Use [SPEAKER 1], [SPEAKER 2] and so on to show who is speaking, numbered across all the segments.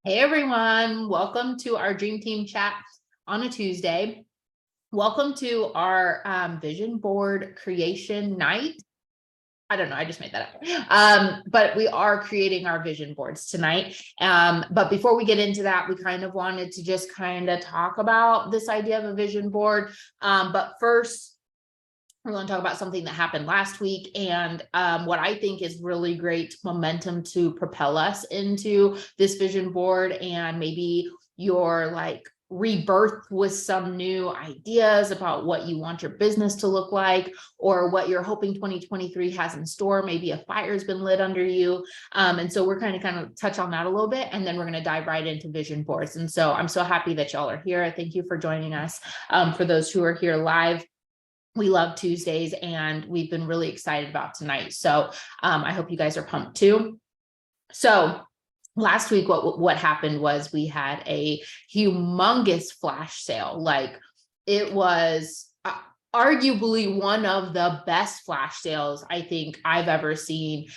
[SPEAKER 1] Hey everyone, welcome to our Dream Team chat on a Tuesday. Welcome to our vision board creation night. I don't know, I just made that up. But we are creating our vision boards tonight. But before we get into that, we kind of wanted to just kind of talk about this idea of a vision board. But first, we're going to talk about something that happened last week and what I think is really great momentum to propel us into this vision board, and maybe your like rebirth with some new ideas about what you want your business to look like, or what you're hoping 2023 has in store. Maybe a fire's been lit under you. And so we're kind of touch on that a little bit, and then we're going to dive right into vision boards. And so I'm so happy that y'all are here. Thank you for joining us. For those who are here live, we love Tuesdays, and we've been really excited about tonight. So I hope you guys are pumped too. So last week, what happened was we had a humongous flash sale. Like, it was arguably one of the best flash sales I think I've ever seen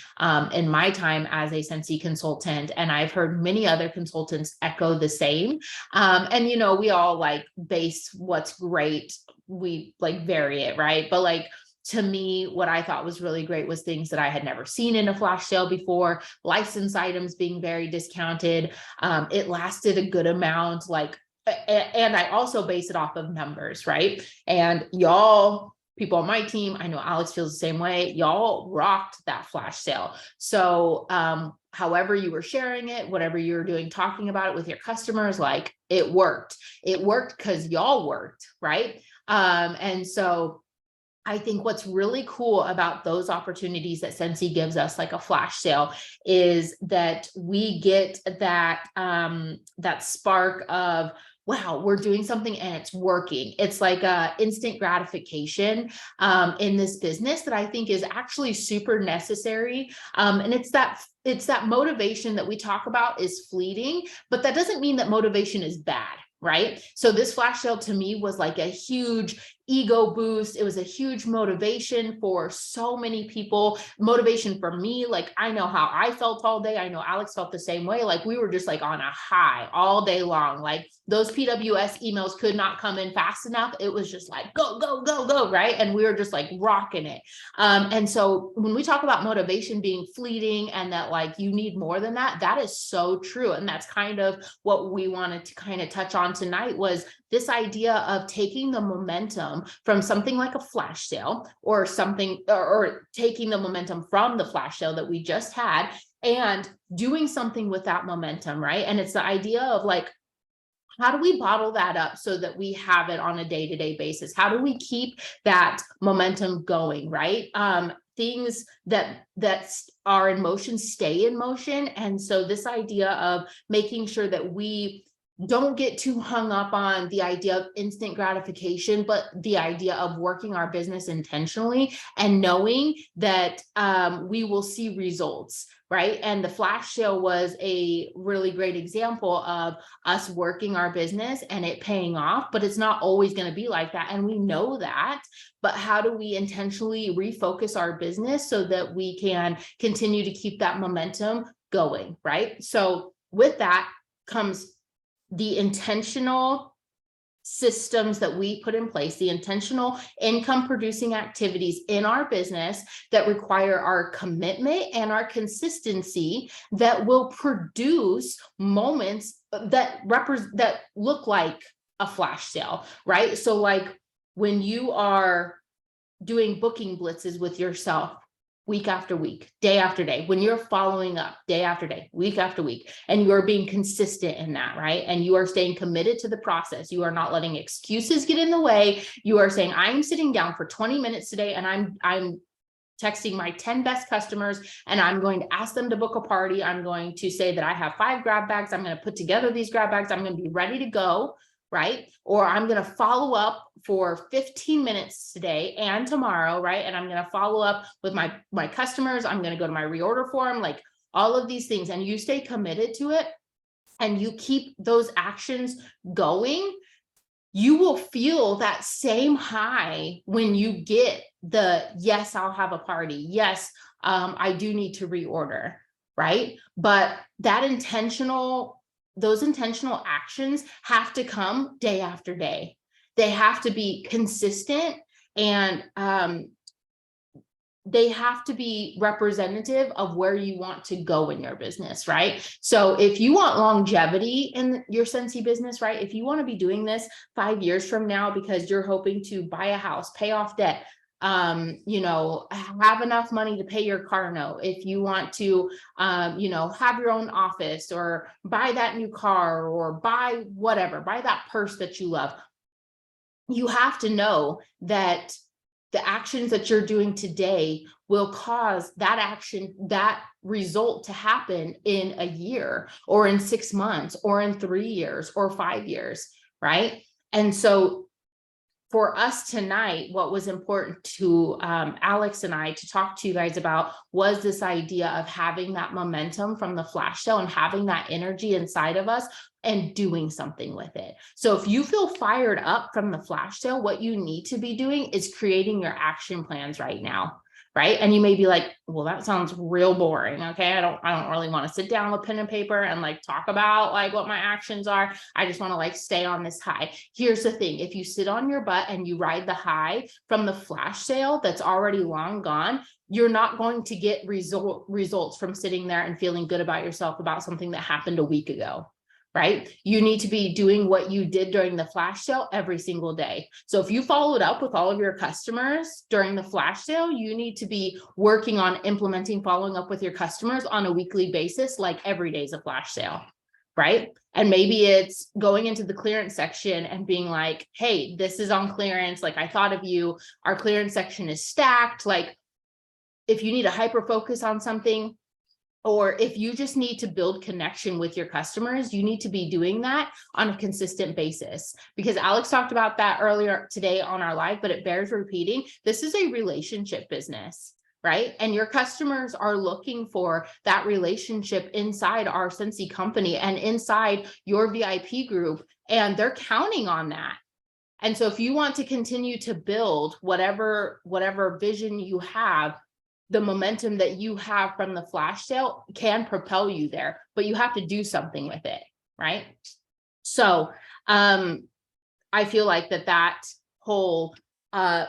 [SPEAKER 1] in my time as a Scentsy consultant. And I've heard many other consultants echo the same. And, you know, we all like base what's great, we like vary it, right? But like, to me, what I thought was really great was things that I had never seen in a flash sale before, license items being very discounted. It lasted a good amount, like, and I also base it off of numbers, right? And y'all, people on my team, I know Alex feels the same way. Y'all rocked that flash sale. So however you were sharing it, whatever you were doing, talking about it with your customers, like, it worked. It worked because y'all worked, right? And so I think what's really cool about those opportunities that Scentsy gives us, like a flash sale, is that we get that that spark of, wow, we're doing something and it's working. It's like a instant gratification in this business that I think is actually super necessary. And it's that motivation that we talk about is fleeting, but that doesn't mean that motivation is bad, right? So this flash sale to me was like a huge ego boost. It was a huge motivation for so many people. Motivation for me, like, I know how I felt all day. I know Alex felt the same way. Like, we were just like on a high all day long. Like, those PWS emails could not come in fast enough. It was just like, go, go, go, go, right? And we were just like rocking it. And so when we talk about motivation being fleeting and that like you need more than that, that is so true. And that's kind of what we wanted to kind of touch on tonight, was this idea of taking the momentum from something like a flash sale, or something, or taking the momentum from the flash sale that we just had and doing something with that momentum, right? And it's the idea of like, how do we bottle that up so that we have it on a day-to-day basis? How do we keep that momentum going, right? Things that are in motion stay in motion. And so this idea of making sure that we don't get too hung up on the idea of instant gratification, but the idea of working our business intentionally and knowing that we will see results, right? And the flash sale was a really great example of us working our business and it paying off, but it's not always going to be like that. And we know that, but how do we intentionally refocus our business so that we can continue to keep that momentum going, right? So with that comes the intentional systems that we put in place, the intentional income producing activities in our business that require our commitment and our consistency, that will produce moments that look like a flash sale, right? So like when you are doing booking blitzes with yourself, week after week, day after day, when you're following up day after day, week after week, and you are being consistent in that, right? And you are staying committed to the process. You are not letting excuses get in the way. You are saying, I'm sitting down for 20 minutes today and I'm texting my 10 best customers and I'm going to ask them to book a party. I'm going to say that I have 5 grab bags. I'm going to put together these grab bags. I'm going to be ready to go, right? Or I'm going to follow up for 15 minutes today and tomorrow, right? And I'm going to follow up with my customers. I'm going to go to my reorder form, like all of these things. And you stay committed to it and you keep those actions going, you will feel that same high when you get the, yes, I'll have a party. Yes, I do need to reorder, right? But that intentional those intentional actions have to come day after day. They have to be consistent, and they have to be representative of where you want to go in your business, right? So if you want longevity in your Scentsy business, right? If you want to be doing this 5 years from now because you're hoping to buy a house, pay off debt, you know, have enough money to pay your car note, if you want to, you know, have your own office or buy that new car or buy whatever, buy that purse that you love, you have to know that the actions that you're doing today will cause that action, that result to happen in a year or in 6 months or in 3 years or 5 years, right? And so for us tonight, what was important to Alex and I to talk to you guys about was this idea of having that momentum from the flash sale and having that energy inside of us and doing something with it. So if you feel fired up from the flash sale, what you need to be doing is creating your action plans right now. Right. And you may be like, well, that sounds real boring. Okay. I don't really want to sit down with pen and paper and like talk about like what my actions are. I just want to like stay on this high. Here's the thing. If you sit on your butt and you ride the high from the flash sale that's already long gone, you're not going to get results from sitting there and feeling good about yourself about something that happened a week ago. Right? You need to be doing what you did during the flash sale every single day. So if you followed up with all of your customers during the flash sale, you need to be working on implementing, following up with your customers on a weekly basis, like every day is a flash sale, right? And maybe it's going into the clearance section and being like, hey, this is on clearance. Like I thought of you, our clearance section is stacked. Like if you need a hyper focus on something, or if you just need to build connection with your customers, you need to be doing that on a consistent basis. Because Alex talked about that earlier today on our live, but it bears repeating. This is a relationship business, right? And your customers are looking for that relationship inside our Scentsy company and inside your VIP group, and they're counting on that. And so if you want to continue to build whatever vision you have, the momentum that you have from the flash sale can propel you there, but you have to do something with it, right? So I feel like that whole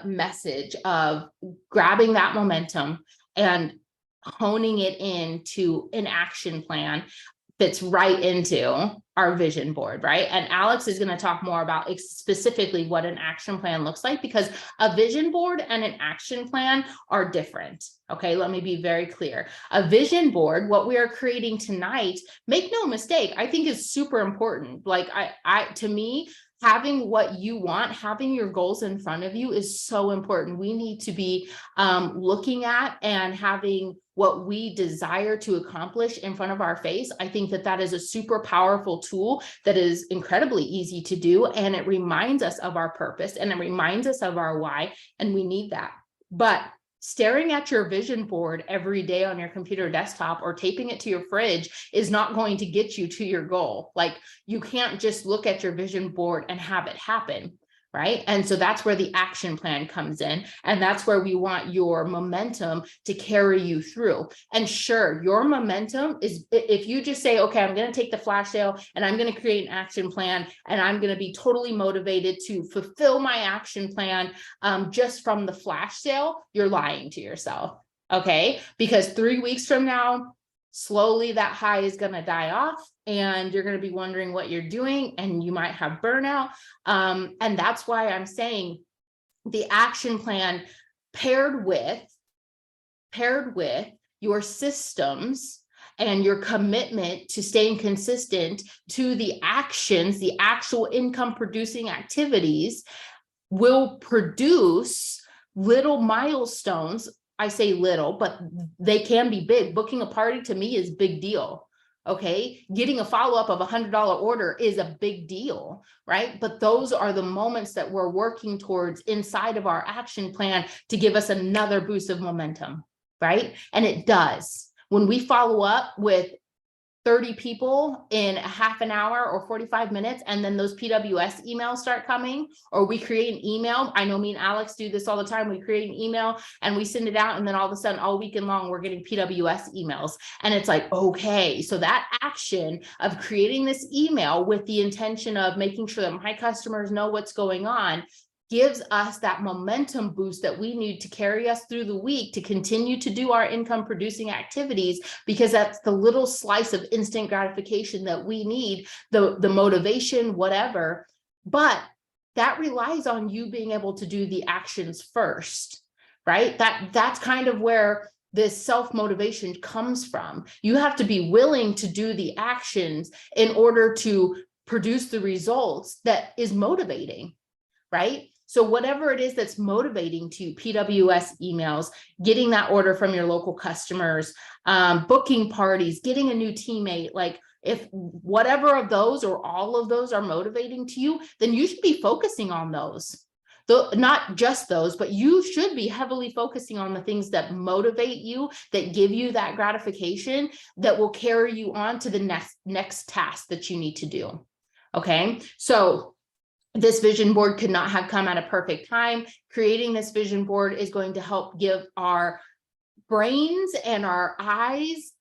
[SPEAKER 1] message of grabbing that momentum and honing it into an action plan fits right into our vision board, right? And Alex is going to talk more about specifically what an action plan looks like, because a vision board and an action plan are different. Okay, let me be very clear. A vision board, what we are creating tonight, make no mistake, I think is super important. Like to me, having what you want, having your goals in front of you is so important. We need to be looking at and having what we desire to accomplish in front of our face. I think that is a super powerful tool that is incredibly easy to do. And it reminds us of our purpose and it reminds us of our why. And we need that. But staring at your vision board every day on your computer desktop or taping it to your fridge is not going to get you to your goal. Like you can't just look at your vision board and have it happen. Right. And so that's where the action plan comes in. And that's where we want your momentum to carry you through. And sure, your momentum is, if you just say, okay, I'm going to take the flash sale and I'm going to create an action plan and I'm going to be totally motivated to fulfill my action plan just from the flash sale, you're lying to yourself. Okay. Because 3 weeks from now, slowly that high is going to die off and you're going to be wondering what you're doing and you might have burnout. And that's why I'm saying the action plan paired with your systems and your commitment to staying consistent to the actions, the actual income producing activities will produce little milestones. I say little, but they can be big. Booking a party to me is big deal. Okay. Getting a follow-up of $100 order is a big deal, right? But those are the moments that we're working towards inside of our action plan to give us another boost of momentum, right? And it does. When we follow up with 30 people in a half an hour or 45 minutes, and then those PWS emails start coming, or we create an email. I know me and Alex do this all the time. We create an email and we send it out, and then all of a sudden, all weekend long, we're getting PWS emails. And it's like, okay, so that action of creating this email with the intention of making sure that my customers know what's going on gives us that momentum boost that we need to carry us through the week to continue to do our income producing activities, because that's the little slice of instant gratification that we need, the motivation, whatever. But that relies on you being able to do the actions first, right? That's kind of where this self-motivation comes from. You have to be willing to do the actions in order to produce the results that is motivating, right? So whatever it is that's motivating to you, PWS emails, getting that order from your local customers, booking parties, getting a new teammate, like if whatever of those or all of those are motivating to you, then you should be focusing on those. Though not just those, but you should be heavily focusing on the things that motivate you, that give you that gratification, that will carry you on to the next task that you need to do. Okay, so this vision board could not have come at a perfect time. Creating this vision board is going to help give our brains and our eyes,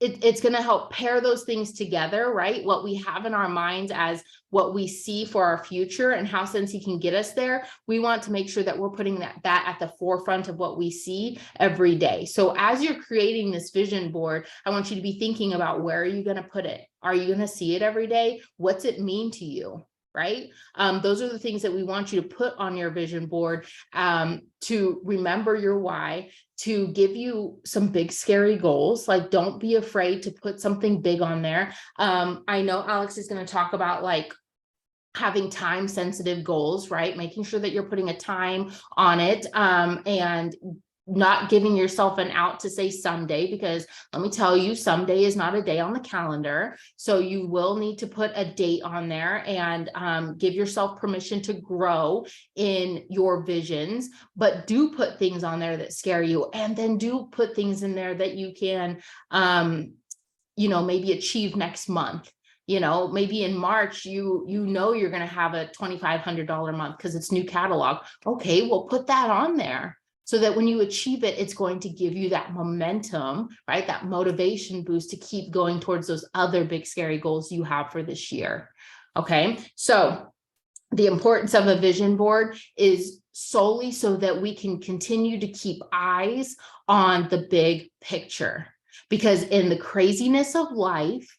[SPEAKER 1] it's going to help pair those things together, right? What we have in our minds as what we see for our future and how Scentsy can get us there. We want to make sure that we're putting that at the forefront of what we see every day. So as you're creating this vision board, I want you to be thinking about, where are you going to put it? Are you going to see it every day? What's it mean to you? Right? Those are the things that we want you to put on your vision board, to remember your why, to give you some big, scary goals. Like, don't be afraid to put something big on there. I know Alex is going to talk about like having time sensitive goals, right? Making sure that you're putting a time on it, and not giving yourself an out to say someday, because let me tell you, someday is not a day on the calendar. So you will need to put a date on there and give yourself permission to grow in your visions, but do put things on there that scare you, and then do put things in there that you can, maybe achieve next month. Maybe in March, you're going to have a $2,500 month because it's new catalog. Okay, well, put that on there, so that when you achieve it, it's going to give you that momentum, right? That motivation boost to keep going towards those other big, scary goals you have for this year. Okay. So the importance of a vision board is solely so that we can continue to keep eyes on the big picture, because in the craziness of life,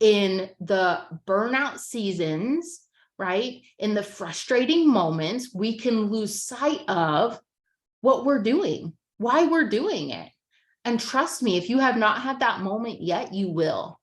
[SPEAKER 1] in the burnout seasons, right? In the frustrating moments, we can lose sight of what we're doing, why we're doing it. And trust me, if you have not had that moment yet, you will.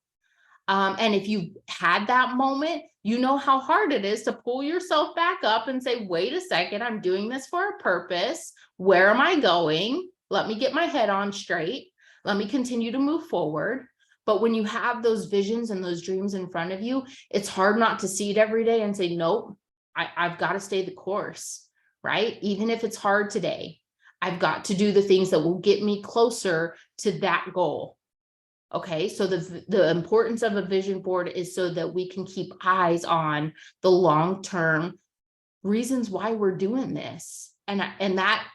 [SPEAKER 1] And if you had that moment, you know how hard it is to pull yourself back up and say, wait a second, I'm doing this for a purpose. Where am I going? Let me get my head on straight. Let me continue to move forward. But when you have those visions and those dreams in front of you, it's hard not to see it every day and say, nope, I've got to stay the course, right? Even if it's hard today, I've got to do the things that will get me closer to that goal. Okay, so the importance of a vision board is so that we can keep eyes on the long-term reasons why we're doing this. And that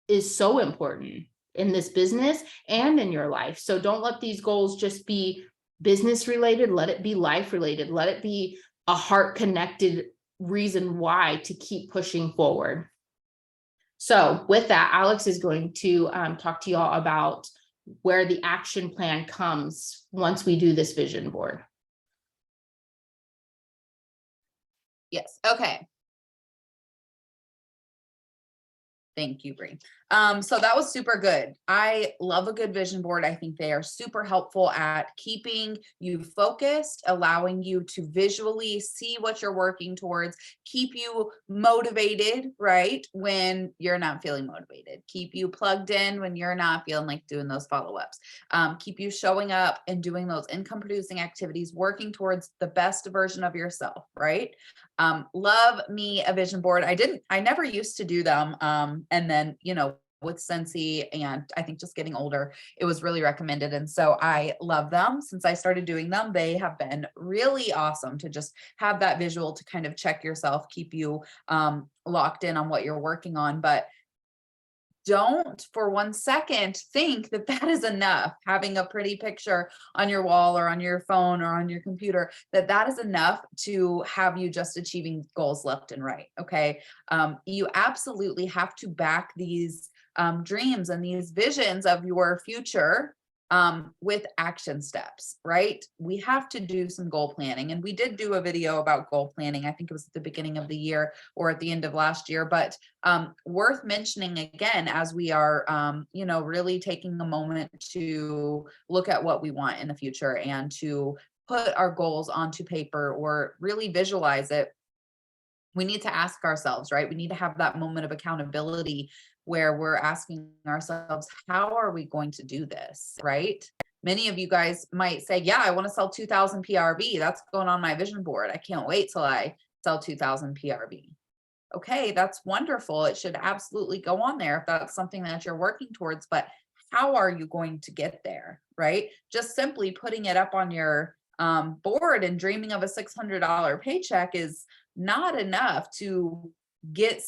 [SPEAKER 1] is so important in this business and in your life. So don't let these goals just be business related. Let it be life related. Let it be a heart connected reason why to keep pushing forward. So with that, Alex is going to talk to y'all about where the action plan comes once we do this vision board.
[SPEAKER 2] Yes. Okay. Thank you, Bree. So that was super good. I love a good vision board. I think they are super helpful at keeping you focused, allowing you to visually see what you're working towards, keep you motivated, right? When you're not feeling motivated, keep you plugged in when you're not feeling like doing those follow-ups, keep you showing up and doing those income producing activities, working towards the best version of yourself, right? Love me a vision board. I never used to do them. And then, with Scentsy, and I think just getting older, it was really recommended. And so I love them. Since I started doing them, they have been really awesome to just have that visual to kind of check yourself, keep you locked in on what you're working on. But don't for 1 second think that that is enough. Having a pretty picture on your wall or on your phone or on your computer, that is enough to have you just achieving goals left and right. Okay. You absolutely have to back these dreams and these visions of your future with action steps, right? We have to do some goal planning. And we did do a video about goal planning. I think it was at the beginning of the year or at the end of last year, but worth mentioning again, as we are, really taking a moment to look at what we want in the future and to put our goals onto paper or really visualize it. We need to ask ourselves, right? We need to have that moment of accountability where we're asking ourselves, how are we going to do this, right? Many of you guys might say, yeah, I want to sell 2,000 PRV. That's going on my vision board. I can't wait till I sell 2,000 PRV. Okay, that's wonderful. It should absolutely go on there if that's something that you're working towards, but how are you going to get there, right? Just simply putting it up on your board and dreaming of a $600 paycheck is not enough to get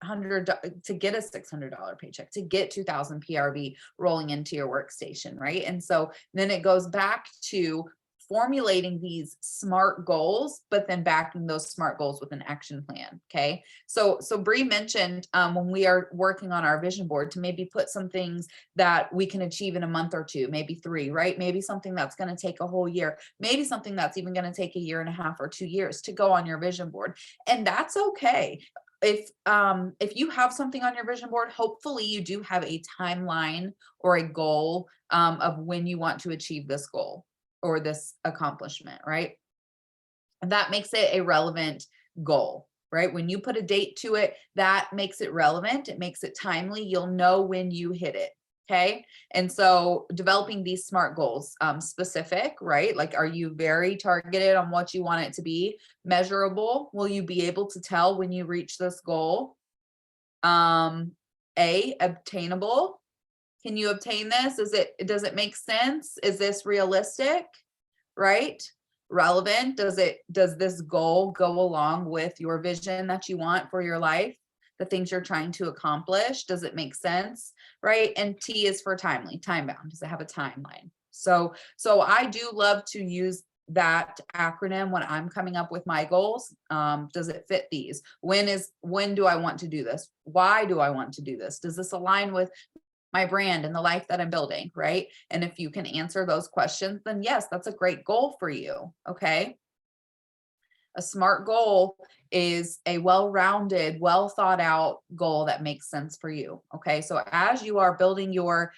[SPEAKER 2] to get a $600 paycheck, to get 2,000 PRV rolling into your workstation, right? And so then it goes back to formulating these smart goals, but then backing those smart goals with an action plan. Okay. So Bree mentioned when we are working on our vision board to maybe put some things that we can achieve in a month or two, maybe 3, right? Maybe something that's going to take a whole year, maybe something that's even going to take 1.5 years or 2 years to go on your vision board. And that's okay. If you have something on your vision board, hopefully you do have a timeline or a goal of when you want to achieve this goal or this accomplishment, right? And that makes it a relevant goal, right? When you put a date to it, that makes it relevant. It makes it timely. You'll know when you hit it. Okay. And so developing these SMART goals, specific, right? Like, are you very targeted on what you want it to be? Measurable. Will you be able to tell when you reach this goal? Obtainable. Can you obtain this? Does it make sense? Is this realistic? Right? Relevant. Does this goal go along with your vision that you want for your life? The things you're trying to accomplish? Does it make sense? Right? And T is for timely, time bound. Does it have a timeline? So I do love to use that acronym when I'm coming up with my goals. Does it fit these? When do I want to do this? Why do I want to do this? Does this align with my brand and the life that I'm building, right? And if you can answer those questions, then yes, that's a great goal for you. Okay. A SMART goal is a well-rounded, well thought out goal that makes sense for you. Okay. So as you are building your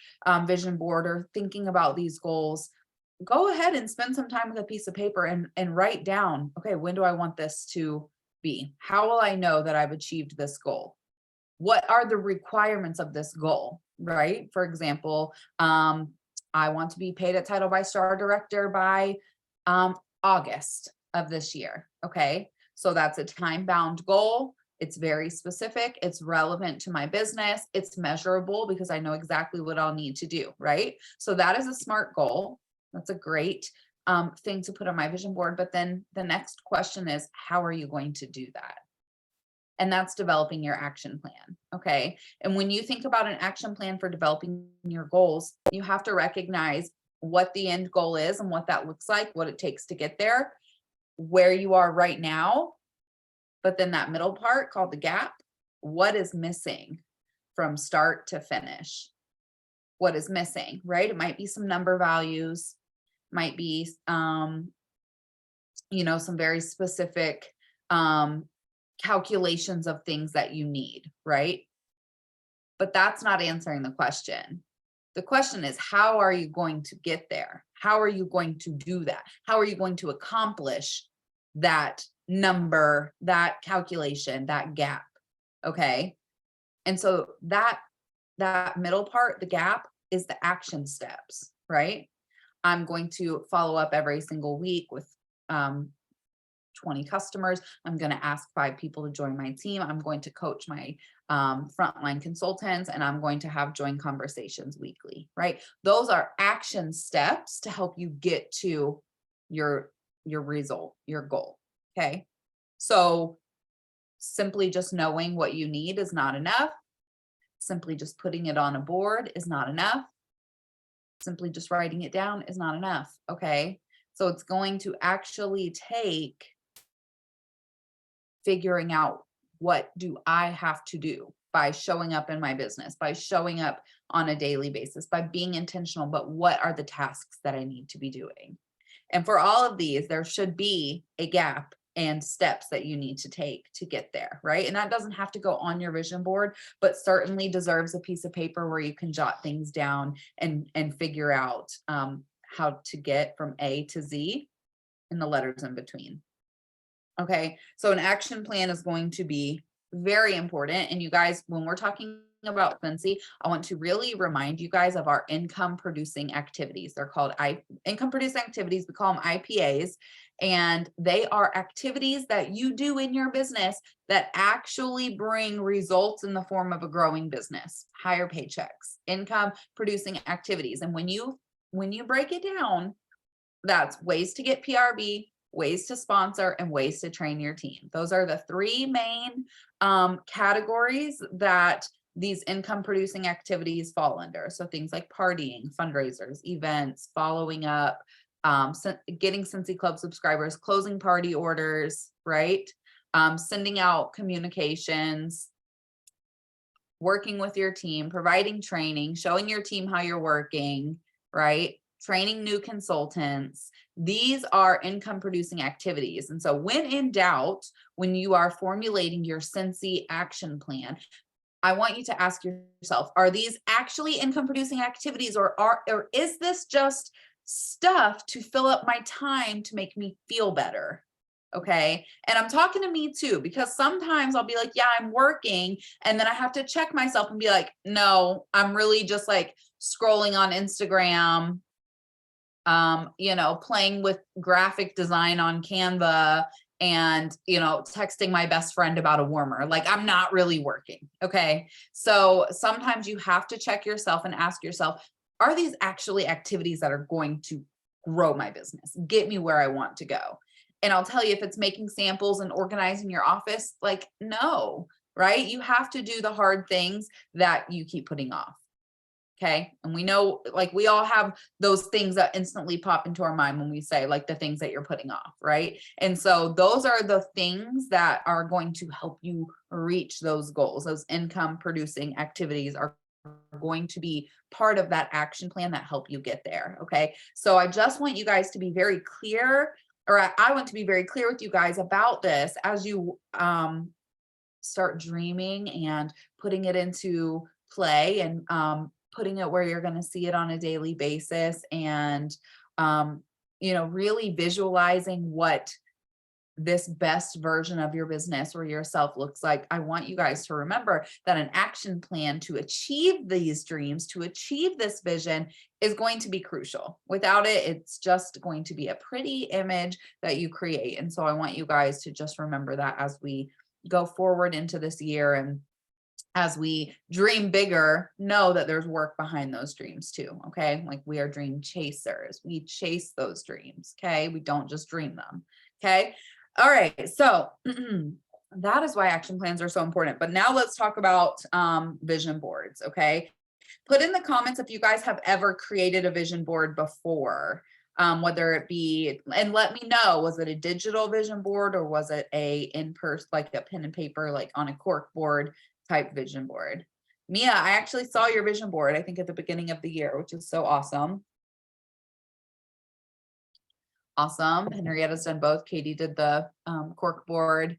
[SPEAKER 2] vision board or thinking about these goals, go ahead and spend some time with a piece of paper and write down, okay, when do I want this to be? How will I know that I've achieved this goal? What are the requirements of this goal, right? For example, I want to be paid at Title by Star Director by August of this year. Okay. So that's a time bound goal. It's very specific. It's relevant to my business. It's measurable because I know exactly what I'll need to do. Right. So that is a SMART goal. That's a great thing to put on my vision board. But then the next question is, how are you going to do that? And that's developing your action plan. Okay. And when you think about an action plan for developing your goals, you have to recognize what the end goal is and what that looks like, what it takes to get there, where you are right now. But then that middle part called the gap, what is missing from start to finish? What is missing, right? It might be some number values, might be, some very specific, calculations of things that you need, right? But that's not answering the question. The question is, how are you going to get there? How are you going to do that? How are you going to accomplish that number, that calculation, that gap? Okay. And so that middle part, the gap, is the action steps, right? I'm going to follow up every single week with 20 customers. I'm going to ask 5 people to join my team. I'm going to coach my frontline consultants, and I'm going to have join conversations weekly, right? Those are action steps to help you get to your result, your goal. Okay. So simply just knowing what you need is not enough. Simply just putting it on a board is not enough. Simply just writing it down is not enough. Okay. So it's going to actually take figuring out, what do I have to do by showing up in my business, by showing up on a daily basis, by being intentional, but what are the tasks that I need to be doing? And for all of these, there should be a gap and steps that you need to take to get there, right? And that doesn't have to go on your vision board, but certainly deserves a piece of paper where you can jot things down and figure out how to get from A to Z and the letters in between. Okay, so an action plan is going to be very important. And you guys, when we're talking about Scentsy, I want to really remind you guys of our income producing activities. They're called income producing activities. We call them IPAs. And they are activities that you do in your business that actually bring results in the form of a growing business, higher paychecks, income producing activities. And when you break it down, that's ways to get PRB, ways to sponsor, and ways to train your team. Those are the 3 main categories that these income producing activities fall under. So things like partying, fundraisers, events, following up, getting Scentsy Club subscribers, closing party orders, right? Sending out communications, working with your team, providing training, showing your team how you're working, right? Training new consultants. These are income producing activities. And so when in doubt, when you are formulating your Scentsy action plan, I want you to ask yourself, are these actually income producing activities, or is this just stuff to fill up my time to make me feel better? Okay. And I'm talking to me too, because sometimes I'll be like, yeah, I'm working. And then I have to check myself and be like, no, I'm really just like scrolling on Instagram, playing with graphic design on Canva, and, texting my best friend about a warmer. Like, I'm not really working. Okay. So sometimes you have to check yourself and ask yourself, are these actually activities that are going to grow my business, get me where I want to go? And I'll tell you, if it's making samples and organizing your office, like, no, right? You have to do the hard things that you keep putting off. Okay. And we know, like, we all have those things that instantly pop into our mind when we say, like, the things that you're putting off. Right. And so those are the things that are going to help you reach those goals. Those income producing activities are going to be part of that action plan that help you get there. Okay. So I just want you guys to be very clear, or I want to be very clear with you guys about this as you start dreaming and putting it into play, and putting it where you're going to see it on a daily basis, and really visualizing what this best version of your business or yourself looks like. I want you guys to remember that an action plan to achieve these dreams, to achieve this vision, is going to be crucial. Without it, it's just going to be a pretty image that you create. And so I want you guys to just remember that as we go forward into this year, and as we dream bigger, know that there's work behind those dreams too. Okay. Like, we are dream chasers. We chase those dreams. Okay. We don't just dream them. Okay. All right. So that is why action plans are so important. But now let's talk about vision boards. Okay. Put in the comments if you guys have ever created a vision board before. Whether it be, and let me know, was it a digital vision board, or was it a in-person, like a pen and paper, like on a cork board type vision board? Mia, I actually saw your vision board, I think at the beginning of the year, which is so awesome. Awesome. Henrietta's done both. Katie did the cork board.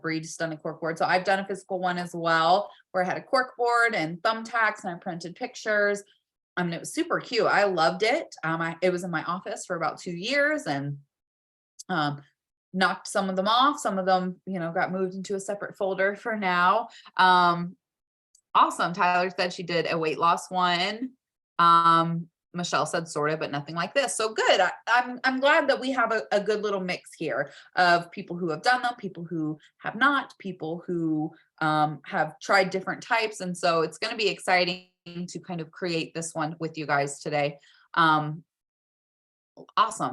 [SPEAKER 2] Bree's done a cork board. So I've done a physical one as well, where I had a cork board and thumbtacks, and I printed pictures. It was super cute. I loved it. It was in my office for about 2 years, and knocked some of them off. Some of them, got moved into a separate folder for now. Awesome. Tyler said she did a weight loss one. Michelle said sort of, but nothing like this. So good. I'm glad that we have a good little mix here of people who have done them, people who have not, people who have tried different types. And so it's going to be exciting to kind of create this one with you guys today. Awesome,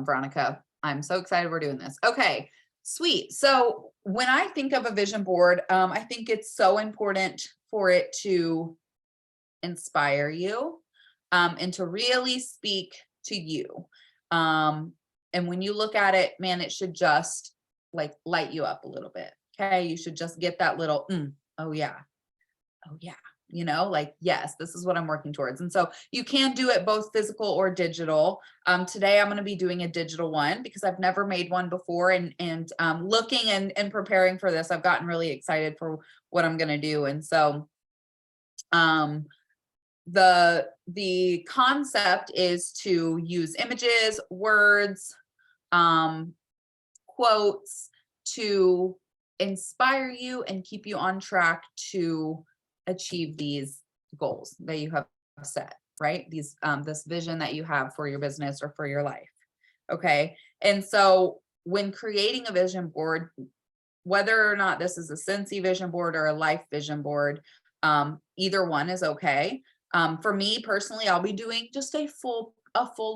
[SPEAKER 2] Veronica. I'm so excited we're doing this. Okay, sweet. So when I think of a vision board, I think it's so important for it to inspire you, and to really speak to you. And when you look at it, man, it should just like light you up a little bit. Okay. You should just get that little, oh yeah. Oh yeah. You know, like, yes, this is what I'm working towards. And so you can do it both physical or digital. Today I'm going to be doing a digital one because I've never made one before, and looking and preparing for this, I've gotten really excited for what I'm going to do. And so, the concept is to use images, words, quotes to inspire you and keep you on track to achieve these goals that you have set, right? These this vision that you have for your business or for your life. Okay. And so when creating a vision board, whether or not this is a Scentsy vision board or a life vision board, either one is okay. For me personally, I'll be doing just a full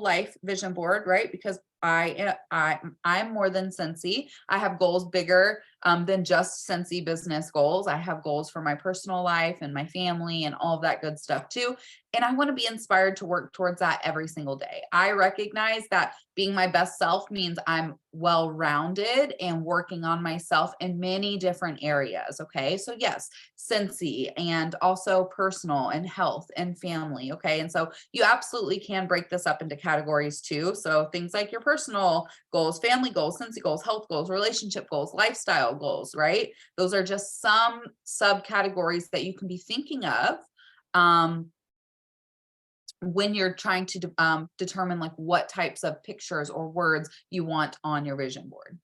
[SPEAKER 2] life vision board, right? Because I'm more than Scentsy. I have goals bigger than just Scentsy business goals. I have goals for my personal life and my family and all of that good stuff too. And I want to be inspired to work towards that every single day. I recognize that being my best self means I'm well-rounded and working on myself in many different areas. Okay. So yes, Scentsy and also personal and health and family. Okay. And so you absolutely can break this up into categories too. So things like your personal goals, family goals, Scentsy goals, health goals, relationship goals, lifestyle goals, right? Those are just some subcategories that you can be thinking of when you're trying to determine like what types of pictures or words you want on your vision board.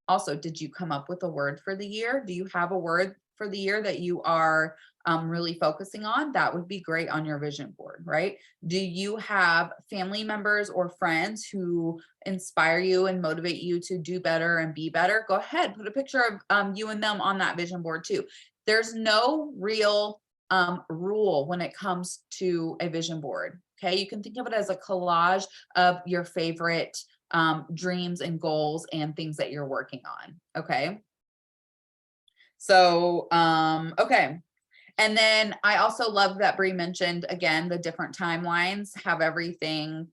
[SPEAKER 2] Also, did you come up with a word for the year? Do you have a word for the year that you are really focusing on? That would be great on your vision board, right? Do you have family members or friends who inspire you and motivate you to do better and be better? Go ahead, put a picture of you and them on that vision board too. There's no real rule when it comes to a vision board. Okay. You can think of it as a collage of your favorite dreams and goals and things that you're working on. Okay. So, okay. And then I also love that Bree mentioned again, the different timelines,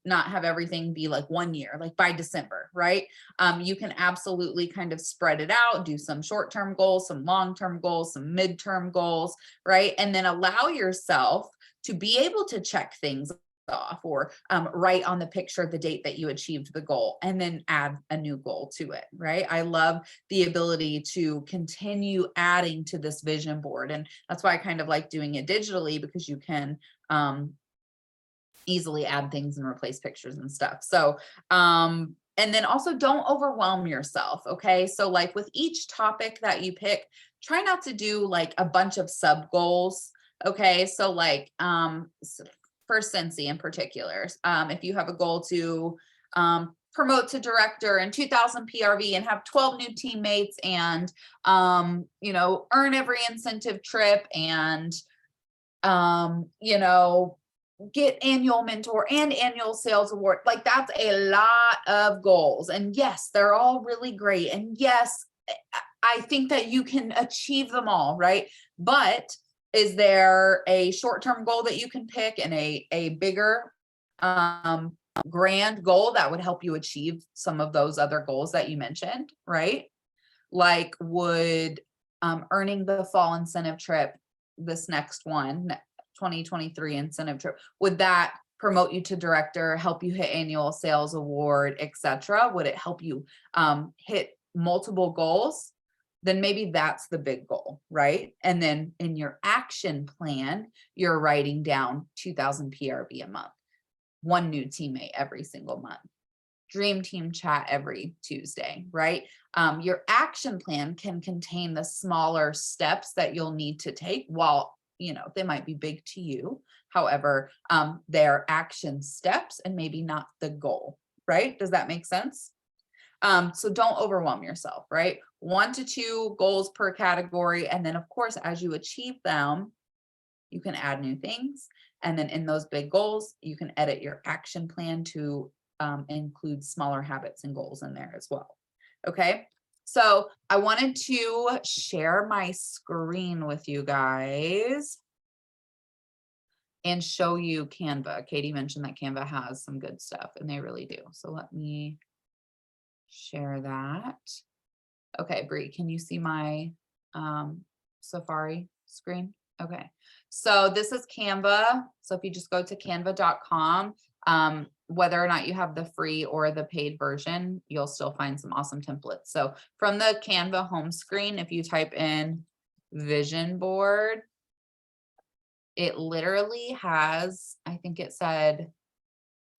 [SPEAKER 2] not have everything be like 1 year, like by December, right? You can absolutely kind of spread it out, do some short-term goals, some long-term goals, some midterm goals, right? And then allow yourself to be able to check things off or write on the picture the date that you achieved the goal and then add a new goal to it, right? I love the ability to continue adding to this vision board. And that's why I kind of like doing it digitally, because you can easily add things and replace pictures and stuff. So, and then also don't overwhelm yourself. Okay. So like with each topic that you pick, try not to do like a bunch of sub goals. Okay. So like, for Scentsy in particular, if you have a goal to promote to director and 2,000 PRV and have 12 new teammates and, earn every incentive trip and, get annual mentor and annual sales award. Like that's a lot of goals. And yes, they're all really great. And yes, I think that you can achieve them all, right? But is there a short-term goal that you can pick and a bigger grand goal that would help you achieve some of those other goals that you mentioned, right? Like would earning the fall incentive trip, this next one, 2023 incentive trip, would that promote you to director, help you hit annual sales award, etc.? Would it help you hit multiple goals? Then maybe that's the big goal, right? And then in your action plan, you're writing down 2,000 PRV a month, 1 new teammate every single month, dream team chat every Tuesday, right? Your action plan can contain the smaller steps that you'll need to take while, they might be big to you, However, they're action steps and maybe not the goal, right? Does that make sense? So don't overwhelm yourself, right? 1 to 2 goals per category. And then of course, as you achieve them, you can add new things. And then in those big goals, you can edit your action plan to include smaller habits and goals in there as well. Okay. So I wanted to share my screen with you guys and show you Canva. Katie mentioned that Canva has some good stuff, and they really do. So let me share that. Okay, Bree, can you see my Safari screen? Okay, so this is Canva. So if you just go to canva.com, whether or not you have the free or the paid version, you'll still find some awesome templates. So from the Canva home screen, if you type in vision board, it literally has, I think it said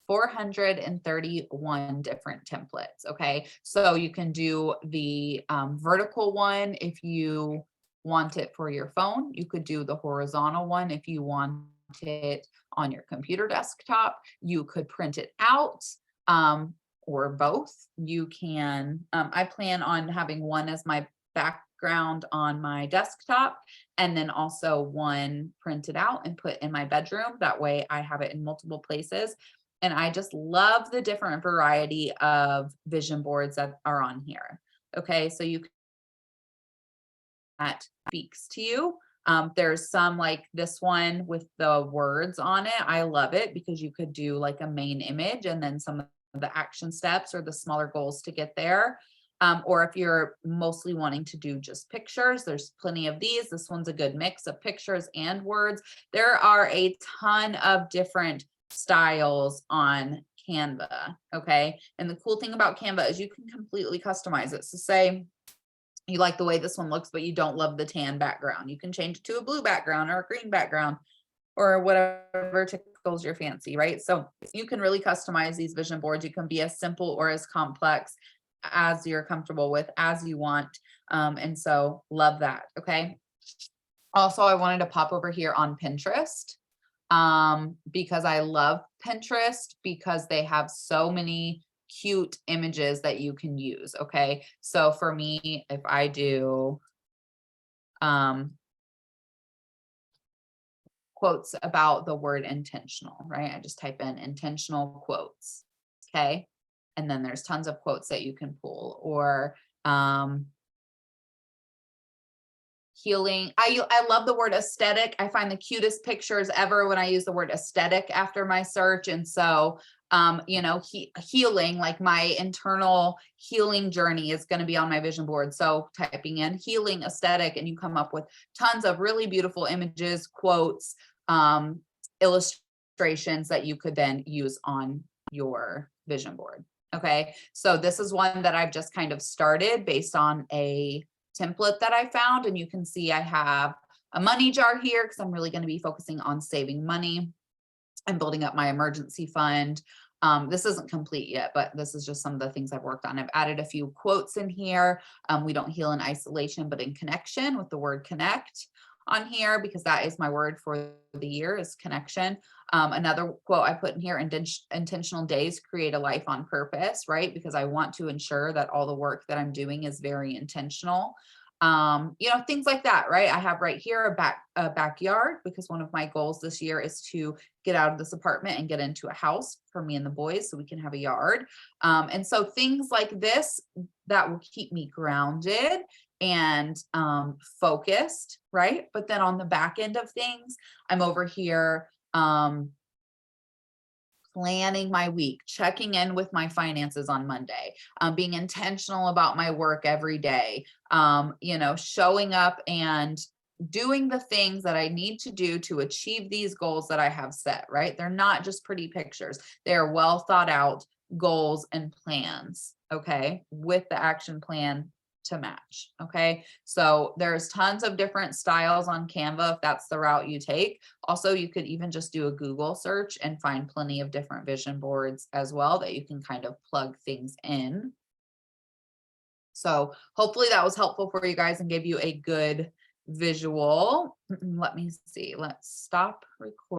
[SPEAKER 2] 431 different templates. Okay. So you can do the vertical one if you want it for your phone. You could do the horizontal one if you want it on your computer desktop. You could print it out or both. You can, I plan on having one as my background on my desktop and then also one printed out and put in my bedroom. That way I have it in multiple places. And I just love the different variety of vision boards that are on here. Okay, so you that speaks to you. There's some like this one with the words on it. I love it because you could do like a main image and then some of the action steps or the smaller goals to get there. Or if you're mostly wanting to do just pictures, there's plenty of these. This one's a good mix of pictures and words. There are a ton of different styles on Canva. Okay. And the cool thing about Canva is you can completely customize it. So say you like the way this one looks, but you don't love the tan background. You can change it to a blue background or a green background or whatever tickles your fancy, right? So you can really customize these vision boards. You can be as simple or as complex as you're comfortable with, as you want. And so love that. Okay. Also, I wanted to pop over here on Pinterest because I love Pinterest because they have so many cute images that you can use. Okay. So for me, if I do quotes about the word intentional, right? I just type in intentional quotes. Okay. And then there's tons of quotes that you can pull or healing. I love the word aesthetic. I find the cutest pictures ever when I use the word aesthetic after my search. And so, you know, healing, like my internal healing journey is going to be on my vision board. So typing in healing aesthetic and you come up with tons of really beautiful images, quotes, illustrations that you could then use on your vision board. Okay. So this is one that I've just kind of started based on a template that I found. And you can see I have a money jar here because I'm really going to be focusing on saving money and building up my emergency fund. This isn't complete yet, but this is just some of the things I've worked on. I've added a few quotes in here. We don't heal in isolation, but in connection with the word connect on here because that is my word for the year is connection. Another quote I put in here, intentional days create a life on purpose, right? Because I want to ensure that all the work that I'm doing is very intentional. You know, things like that, right? I have right here a backyard because one of my goals this year is to get out of this apartment and get into a house for me and the boys so we can have a yard. And so things like this that will keep me grounded and focused, right? But then on the back end of things, I'm over here planning my week, checking in with my finances on Monday, being intentional about my work every day, you know, showing up and doing the things that I need to do to achieve these goals that I have set, right? They're not just pretty pictures. They're well thought out goals and plans, okay, with the action plan to match. Okay. So there's tons of different styles on Canva if that's the route you take. Also, you could even just do a Google search and find plenty of different vision boards as well that you can kind of plug things in. So hopefully that was helpful for you guys and gave you a good visual. Let me see. Let's stop recording.